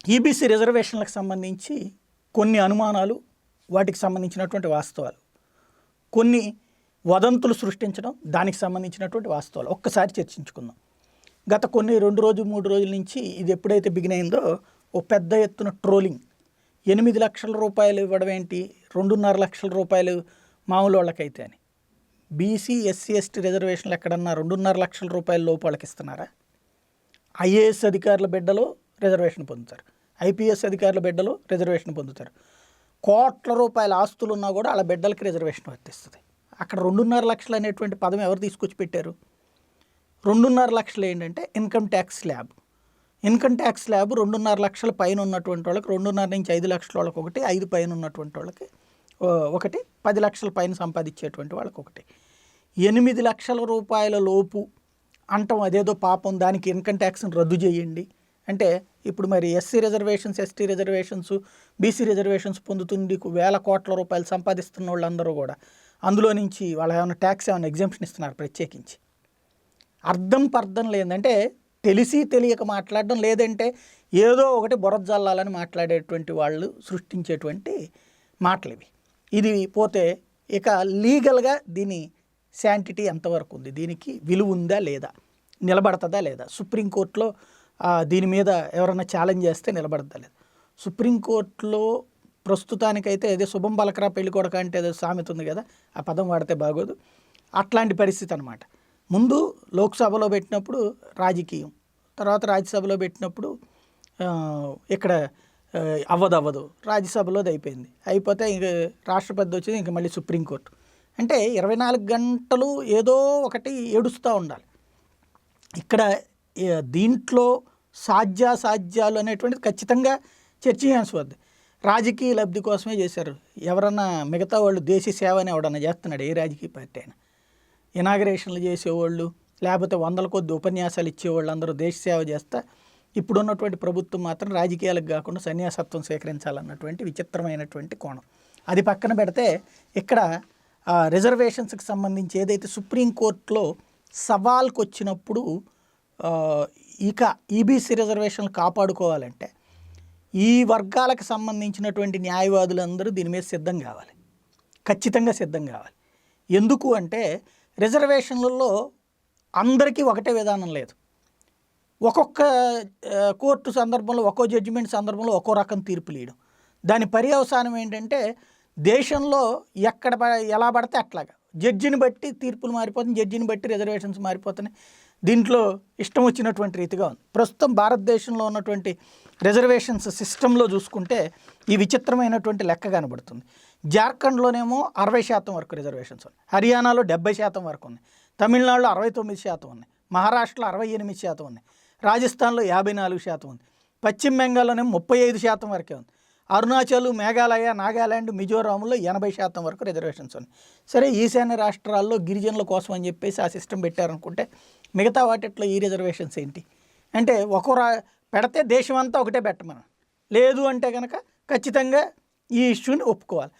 EBC రిజర్వేషన్లకు సంబంధించి కొన్ని అనుమానాలు, వాటికి సంబంధించినటువంటి వాస్తవాలు, కొన్ని వదంతులు సృష్టించడం, దానికి సంబంధించినటువంటి వాస్తవాలు ఒక్కసారి చర్చించుకుందాం. గత కొన్ని 2 రోజులు 3 రోజుల నుంచి ఇది ఎప్పుడైతే బిగిన్ అయిందో ఓ పెద్ద ఎత్తున ట్రోలింగ్. 8 లక్షల రూపాయలు ఇవ్వడం ఏంటి, 2.5 లక్షల రూపాయలు మామూలు వాళ్ళకైతే అని. బీసీ ఎస్సీ ఎస్టీ రిజర్వేషన్లు ఎక్కడన్నా 2.5 లక్షల రూపాయల లోపు వాళ్ళకి ఇస్తున్నారా? ఐఏఎస్ అధికారుల బిడ్డలు రిజర్వేషన్ పొందుతారు, ఐపీఎస్ అధికారుల బిడ్డలు రిజర్వేషన్ పొందుతారు. కోట్ల రూపాయల ఆస్తులు ఉన్నా కూడా వాళ్ళ బిడ్డలకి రిజర్వేషన్ వర్తిస్తుంది. అక్కడ 2.5 లక్షలు అనేటువంటి పదం ఎవరు తీసుకొచ్చి పెట్టారు? 2.5 లక్షలు ఏంటంటే income tax slab. Income tax slab 2.5 లక్షల పైన ఉన్నటువంటి వాళ్ళకి 2.5 నుంచి 5 లక్షల వాళ్ళకి ఒకటి, 5 పైన ఉన్నటువంటి వాళ్ళకి ఒకటి, 10 లక్షల పైన సంపాదించేటువంటి వాళ్ళకి ఒకటి. 8 లక్షల రూపాయల లోపు అంటాం అదేదో పాపం, దానికి ఇన్కమ్ ట్యాక్స్ని రద్దు చేయండి అంటే ఇప్పుడు మరి SC reservations, ST reservations, BC reservations పొందుతుంది వేల కోట్ల రూపాయలు సంపాదిస్తున్న వాళ్ళందరూ కూడా అందులో నుంచి వాళ్ళ ఏమైనా ట్యాక్స్ ఏమైనా ఎగ్జామ్షన్ ఇస్తున్నారు ప్రత్యేకించి? అర్థం పర్థం లేదంటే తెలిసి తెలియక మాట్లాడడం, లేదంటే ఏదో ఒకటి బురజల్లాలని మాట్లాడేటువంటి వాళ్ళు సృష్టించేటువంటి మాటలు ఇవి. ఇది పోతే ఇక లీగల్గా దీని శాంటిటీ ఎంతవరకు ఉంది, దీనికి విలువ ఉందా లేదా, నిలబడతదా లేదా, సుప్రీంకోర్టులో దీని మీద ఎవరైనా ఛాలెంజ్ చేస్తే నిలబడతా లేదు. సుప్రీంకోర్టులో ప్రస్తుతానికైతే అదే శుభం పలకరా పెళ్లి కొడక అంటే ఏదో సామెత ఉంది కదా, ఆ పదం వాడితే బాగోదు, అట్లాంటి పరిస్థితి అనమాట. ముందు లోక్సభలో పెట్టినప్పుడు రాజకీయం, తర్వాత రాజ్యసభలో పెట్టినప్పుడు ఇక్కడ అవ్వదు, రాజ్యసభలోది అయిపోయింది, అయిపోతే ఇంక రాష్ట్రపతి వచ్చింది, ఇంక మళ్ళీ సుప్రీంకోర్టు. అంటే 24 గంటలు ఏదో ఒకటి ఏడుస్తూ ఉండాలి. ఇక్కడ దీంట్లో సాధ్యాసాధ్యాలు అనేటువంటిది ఖచ్చితంగా చర్చనీయాంశం. రాజకీయ లబ్ధి కోసమే చేశారు. ఎవరన్నా మిగతా వాళ్ళు దేశ సేవ అని ఎవడన్నా చేస్తున్నాడు ఏ రాజకీయ పార్టీ అయినా? ఇనాగరేషన్లు చేసేవాళ్ళు, లేకపోతే 100ల కొద్ది ఉపన్యాసాలు ఇచ్చేవాళ్ళు అందరూ దేశ సేవ చేస్తా, ఇప్పుడున్నటువంటి ప్రభుత్వం మాత్రం రాజకీయాలకు కాకుండా సన్యాసత్వం స్వీకరించాలన్నటువంటి విచిత్రమైనటువంటి కోణం. అది పక్కన పెడితే ఇక్కడ రిజర్వేషన్స్కి సంబంధించి ఏదైతే సుప్రీంకోర్టులో సవాల్కి వచ్చినప్పుడు ఇక ఈబీసీ రిజర్వేషన్లు కాపాడుకోవాలంటే ఈ వర్గాలకు సంబంధించినటువంటి న్యాయవాదులందరూ దీని మీద సిద్ధం కావాలి, ఖచ్చితంగా సిద్ధం కావాలి. ఎందుకు అంటే రిజర్వేషన్లలో అందరికీ ఒకటే విధానం లేదు. ఒక్కొక్క కోర్టు సందర్భంలో, ఒక్కో జడ్జిమెంట్ సందర్భంలో ఒక్కో రకం తీర్పులు ఇవ్వడం. దాని పర్యవసానం ఏంటంటే దేశంలో ఎక్కడ ఎలా పడితే అట్లాగా జడ్జిని బట్టి తీర్పులు మారిపోతుంది, జడ్జిని బట్టి రిజర్వేషన్స్ మారిపోతున్నాయి. దీంట్లో ఇష్టం వచ్చినటువంటి రీతిగా ఉంది. ప్రస్తుతం భారతదేశంలో ఉన్నటువంటి రిజర్వేషన్స్ సిస్టంలో చూసుకుంటే ఈ విచిత్రమైనటువంటి లెక్క కనబడుతుంది. జార్ఖండ్లోనేమో 60% వరకు రిజర్వేషన్స్ ఉన్నాయి, హర్యానాలో 70% వరకు ఉన్నాయి, తమిళనాడులో 69% ఉన్నాయి, మహారాష్ట్రలో 68% ఉన్నాయి, రాజస్థాన్లో 54% ఉంది, పశ్చిమ బెంగాల్లోనేమో 35% వరకే ఉంది, అరుణాచల్, మేఘాలయ, నాగాల్యాండ్, మిజోరాంలో 80% వరకు రిజర్వేషన్స్ ఉన్నాయి. సరే, ఈశాన్య రాష్ట్రాల్లో గిరిజనుల కోసం అని చెప్పేసి ఆ సిస్టమ్ పెట్టారనుకుంటే మిగతా వాటిట్లో ఈ రిజర్వేషన్స్ ఏంటి అంటే పెడితే దేశం అంతా ఒకటే పెట్టమని, లేదు అంటే కనుక ఖచ్చితంగా ఈ ఇష్యూని ఒప్పుకోవాలి.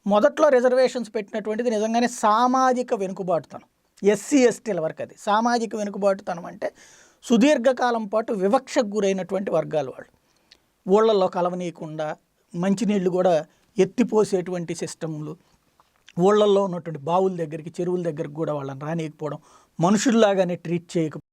మొదట్లో రిజర్వేషన్స్ పెట్టినటువంటిది నిజంగానే సామాజిక వెనుకబాటుతనం, ఎస్సీ ఎస్టీల వరకు. అది సామాజిక వెనుకబాటుతనం అంటే సుదీర్ఘకాలం పాటు వివక్షకు గురైనటువంటి వర్గాలు వాళ్ళు, ఊళ్ళల్లో కలవనీయకుండా మంచినీళ్ళు కూడా ఎత్తిపోసేటువంటి సిస్టమ్లు, ఊళ్ళల్లో ఉన్నటువంటి బావుల దగ్గరికి, చెరువుల దగ్గరికి కూడా వాళ్ళని రానియకపోవడం, మనుషుల్లాగానే ట్రీట్ చేయకపోవడం.